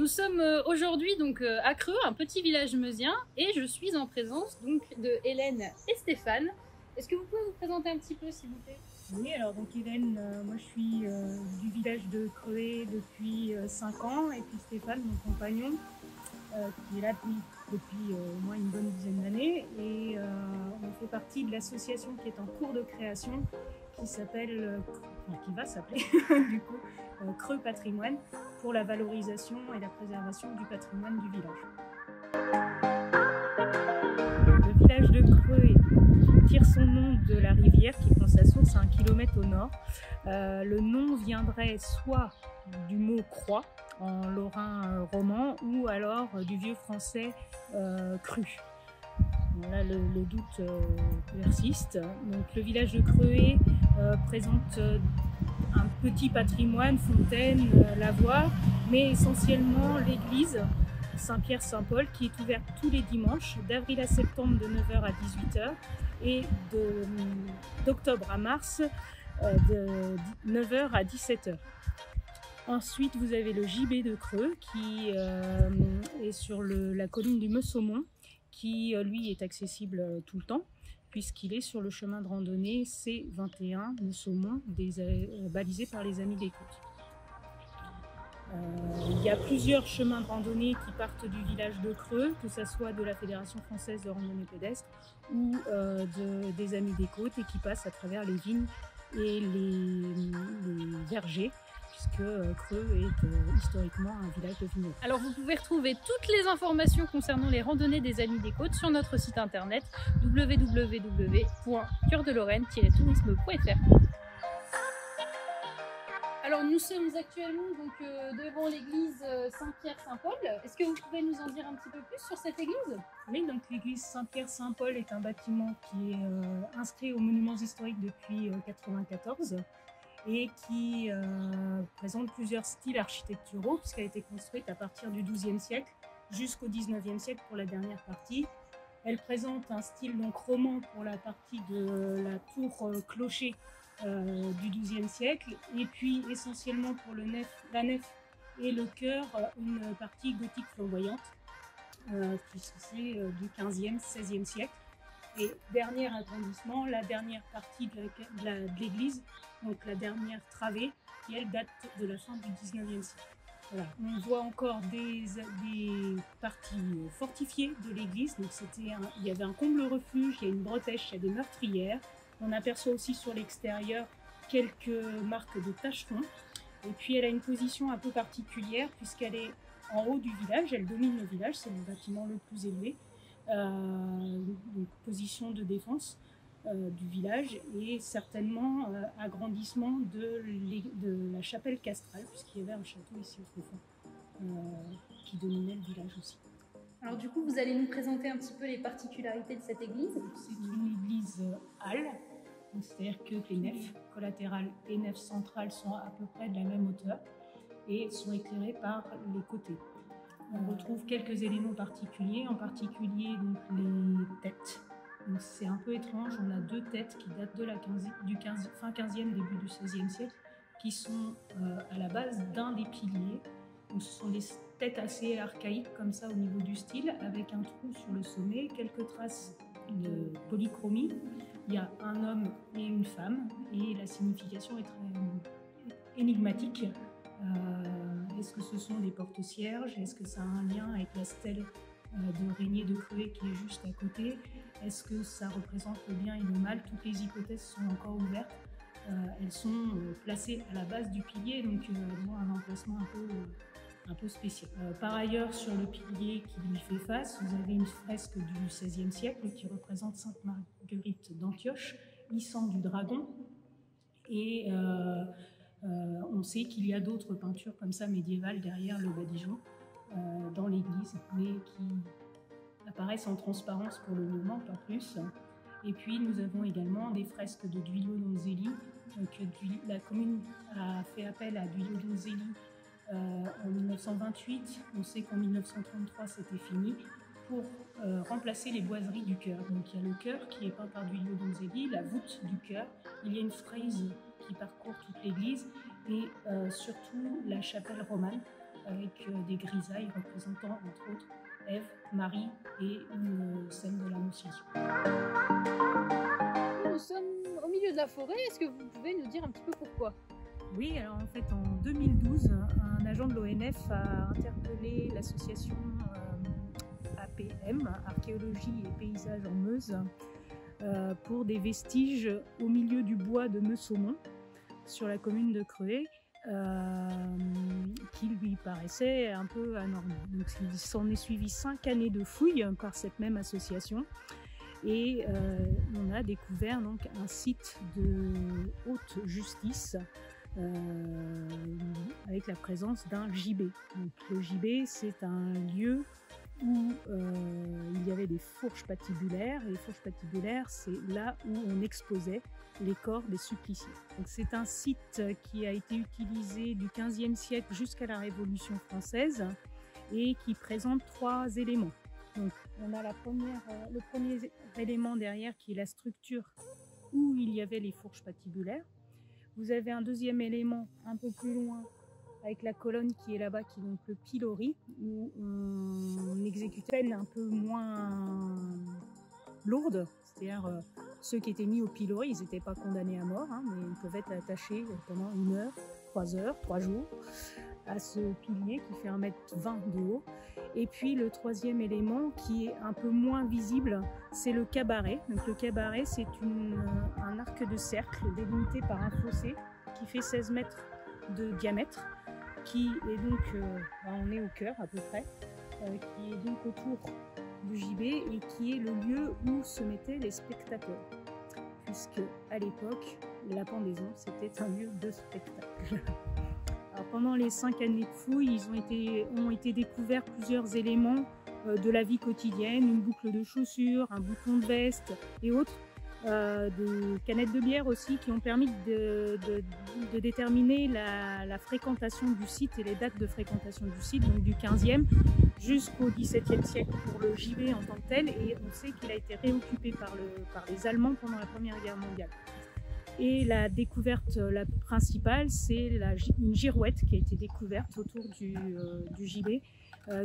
sommes aujourd'hui donc à Creux, un petit village meusien, et je suis en présence donc de Hélène et Stéphane. Est-ce que vous pouvez vous présenter un petit peu, s'il vous plaît? Oui, alors donc Hélène, moi je suis du village de Creux depuis 5 ans, et puis Stéphane, mon compagnon, qui est là depuis au moins une bonne dizaine d'années, et on fait partie de l'association qui est en cours de création, qui s'appelle, qui va s'appeler du coup Creux Patrimoine, pour la valorisation et la préservation du patrimoine du village. Le village de Creux tire son nom de la rivière qui prend sa source à 1 kilomètre au nord. Le nom viendrait soit du mot croix en lorrain roman, ou alors du vieux français cru. Là, le doute persiste. Donc, le village de Creux présente un petit patrimoine, fontaine, lavoir, mais essentiellement l'église Saint-Pierre-Saint-Paul, qui est ouverte tous les dimanches, d'avril à septembre de 9h à 18h, et d'octobre à mars de 9h à 17h. Ensuite, vous avez le gibet de Creux qui est sur la colline du Meussaumont, qui lui est accessible tout le temps, puisqu'il est sur le chemin de randonnée C21 Meussaumont, balisé par les Amis des Côtes. Il y a plusieurs chemins de randonnée qui partent du village de Creux, que ce soit de la Fédération française de randonnée pédestre ou des Amis des Côtes, et qui passent à travers les vignes et les vergers, puisque Creux est historiquement un village de vignerons. Alors vous pouvez retrouver toutes les informations concernant les randonnées des Amis des Côtes sur notre site internet www.cœurdelorraine-tourisme.fr. Alors nous sommes actuellement donc, devant l'église Saint-Pierre-Saint-Paul. Est-ce que vous pouvez nous en dire un petit peu plus sur cette église? Oui, donc l'église Saint-Pierre-Saint-Paul est un bâtiment qui est inscrit aux monuments historiques depuis 1994 et qui présente plusieurs styles architecturaux, puisqu'elle a été construite à partir du XIIe siècle jusqu'au XIXe siècle pour la dernière partie. Elle présente un style donc roman pour la partie de la tour clocher du XIIe siècle, et puis essentiellement pour la nef et le chœur, une partie gothique flamboyante, puisque c'est du XVe, XVIe siècle. Et dernier agrandissement, la dernière partie de l'église, donc la dernière travée, qui elle date de la fin du XIXe siècle. Voilà. On voit encore des parties fortifiées de l'église. Donc il y avait un comble-refuge, il y a une bretèche, il y a des meurtrières. On aperçoit aussi sur l'extérieur quelques marques de tâcherons. Et puis elle a une position un peu particulière, puisqu'elle est en haut du village, elle domine le village, c'est le bâtiment le plus élevé. Donc position de défense du village, et certainement agrandissement de la chapelle castrale, puisqu'il y avait un château ici au fond qui dominait le village aussi. Alors du coup, vous allez nous présenter un petit peu les particularités de cette église. C'est une église halle, c'est-à-dire que les nefs collatérales et nefs centrales sont à peu près de la même hauteur et sont éclairées par les côtés. On retrouve quelques éléments particuliers, en particulier donc les têtes. C'est un peu étrange, on a 2 têtes qui datent de fin 15e, début du 16e siècle, qui sont à la base d'un des piliers. Donc, ce sont des têtes assez archaïques comme ça au niveau du style, avec un trou sur le sommet, quelques traces de polychromie. Il y a un homme et une femme, et la signification est très énigmatique. Est-ce que ce sont des porte-cierges? Est-ce que ça a un lien avec la stèle de Régnier de Creux qui est juste à côté? Est-ce que ça représente le bien et le mal? Toutes les hypothèses sont encore ouvertes. Elles sont placées à la base du pilier, donc elles ont un emplacement un peu spécial. Par ailleurs, sur le pilier qui lui fait face, vous avez une fresque du XVIe siècle qui représente Sainte Marguerite d'Antioche, hissant du dragon. Et on sait qu'il y a d'autres peintures comme ça médiévales derrière le badigeon dans l'église, mais qui apparaissent en transparence pour le moment, pas plus. Et puis nous avons également des fresques de Duilio Donzelli. Donc, la commune a fait appel à Duilio Donzelli en 1928. On sait qu'en 1933 c'était fini, pour remplacer les boiseries du chœur. Donc il y a le chœur qui est peint par Duilio Donzelli, la voûte du chœur, il y a une frise qui parcourt toute l'église, et surtout la chapelle romane avec des grisailles représentant entre autres Ève, Marie et une scène de l'Annonciation. Nous sommes au milieu de la forêt, est-ce que vous pouvez nous dire un petit peu pourquoi? Oui, alors en fait en 2012, un agent de l'ONF a interpellé l'association APM, Archéologie et Paysages en Meuse, pour des vestiges au milieu du bois de Meussaumont, sur la commune de Creué, qui lui paraissait un peu anormal. Donc il s'en est suivi 5 années de fouilles par cette même association et on a découvert donc un site de haute justice avec la présence d'un gibet. Donc, le gibet, c'est un lieu où il y avait des fourches patibulaires, et les fourches patibulaires, c'est là où on exposait les corps des suppliciés. C'est un site qui a été utilisé du XVe siècle jusqu'à la Révolution française et qui présente 3 éléments. Donc, on a le premier élément derrière qui est la structure où il y avait les fourches patibulaires. Vous avez un deuxième élément un peu plus loin avec la colonne qui est là-bas, qui est donc le pilori, où on exécute une peine un peu moins lourde, c'est-à-dire ceux qui étaient mis au pilori, ils n'étaient pas condamnés à mort, hein, mais ils peuvent être attachés pendant 1 heure, 3 heures, 3 jours, à ce pilier qui fait 1,20 m de haut. Et puis le troisième élément qui est un peu moins visible, c'est le cabaret. Donc le cabaret, c'est un arc de cercle délimité par un fossé qui fait 16 mètres de diamètre, qui est donc, on est au cœur à peu près, qui est donc autour du gibet et qui est le lieu où se mettaient les spectateurs. Puisque à l'époque, la pendaison, c'était un lieu de spectacle. Alors, pendant les 5 années de fouilles, ont été découverts plusieurs éléments de la vie quotidienne, une boucle de chaussures, un bouton de veste et autres, des canettes de bière aussi qui ont permis de déterminer la fréquentation du site et les dates de fréquentation du site, donc du 15e jusqu'au 17e siècle pour le gibet en tant que tel, et on sait qu'il a été réoccupé par les Allemands pendant la Première Guerre mondiale. Et la découverte la principale, c'est une girouette qui a été découverte autour du gibet,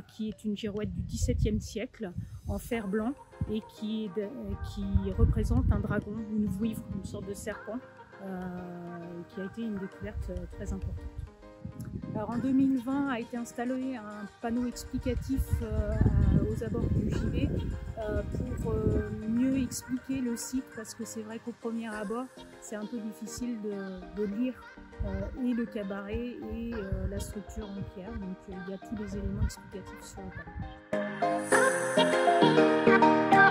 qui est une girouette du XVIIe siècle en fer blanc et qui représente un dragon, une vouivre, une sorte de serpent, qui a été une découverte très importante. Alors en 2020 a été installé un panneau explicatif aux abords du gibet pour mieux expliquer le site, parce que c'est vrai qu'au premier abord c'est un peu difficile de lire et le cabaret et la structure en pierre, donc il y a tous les éléments explicatifs sur le panneau.